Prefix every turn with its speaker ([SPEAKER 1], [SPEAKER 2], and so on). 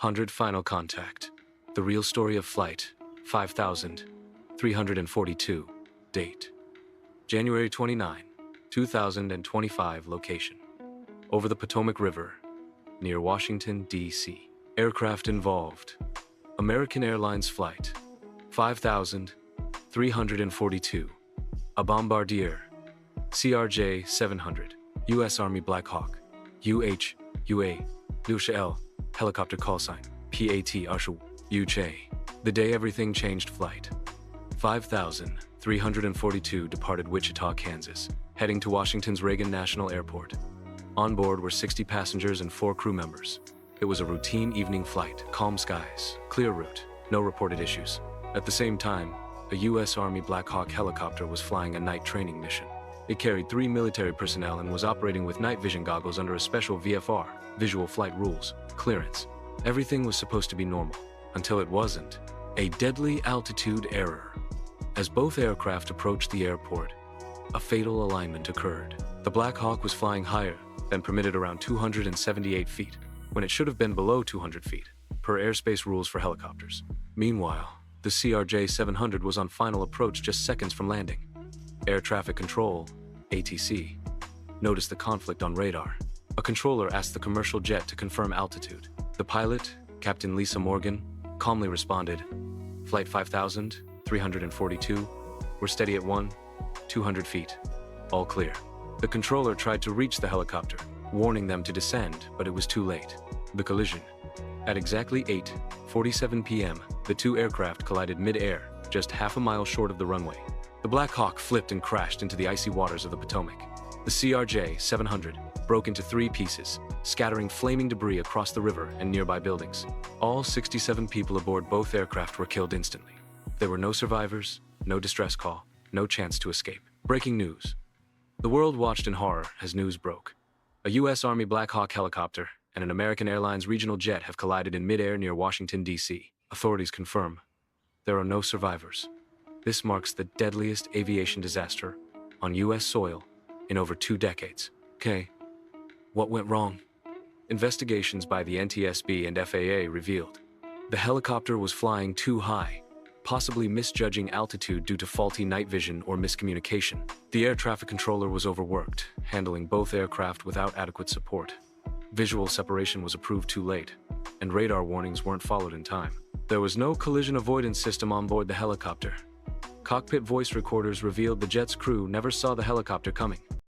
[SPEAKER 1] 100 Final Contact. The real story of Flight 5342. Date: January 29, 2025. Location: over the Potomac River, near Washington, D.C. Aircraft involved: American Airlines Flight 5342, a Bombardier CRJ-700, U.S. Army Black Hawk, UA, L, helicopter call sign, PAT-25, UJ. The day everything changed. Flight 5342 departed Wichita, Kansas, heading to Washington's Reagan National Airport. On board were 60 passengers and 4 crew members. It was a routine evening flight, calm skies, clear route, no reported issues. At the same time, a U.S. Army Black Hawk helicopter was flying a night training mission. It carried 3 military personnel and was operating with night vision goggles under a special VFR, Visual Flight Rules, clearance. Everything was supposed to be normal, until it wasn't. A deadly altitude error. As both aircraft approached the airport, a fatal alignment occurred. The Black Hawk was flying higher than permitted, around 278 feet, when it should have been below 200 feet, per airspace rules for helicopters. Meanwhile, the CRJ-700 was on final approach just seconds from landing. Air Traffic Control, ATC, noticed the conflict on radar. A controller asked the commercial jet to confirm altitude. The pilot, Captain Lisa Morgan, calmly responded, "Flight 5342, we're steady at 200 feet. All clear." The controller tried to reach the helicopter, warning them to descend, but it was too late. The collision. At exactly 8:47 p.m., the two aircraft collided mid-air, just half a mile short of the runway. The Black Hawk flipped and crashed into the icy waters of the Potomac. The CRJ-700 broke into 3 pieces, scattering flaming debris across the river and nearby buildings. All 67 people aboard both aircraft were killed instantly. There were no survivors, no distress call, no chance to escape. Breaking news. The world watched in horror as news broke. A U.S. Army Black Hawk helicopter and an American Airlines regional jet have collided in midair near Washington, D.C. Authorities confirm there are no survivors. This marks the deadliest aviation disaster on U.S. soil in over 2 decades. What went wrong? Investigations by the NTSB and FAA revealed the helicopter was flying too high, possibly misjudging altitude due to faulty night vision or miscommunication. The air traffic controller was overworked, handling both aircraft without adequate support. Visual separation was approved too late, and radar warnings weren't followed in time. There was no collision avoidance system on board the helicopter. Cockpit voice recorders revealed the jet's crew never saw the helicopter coming.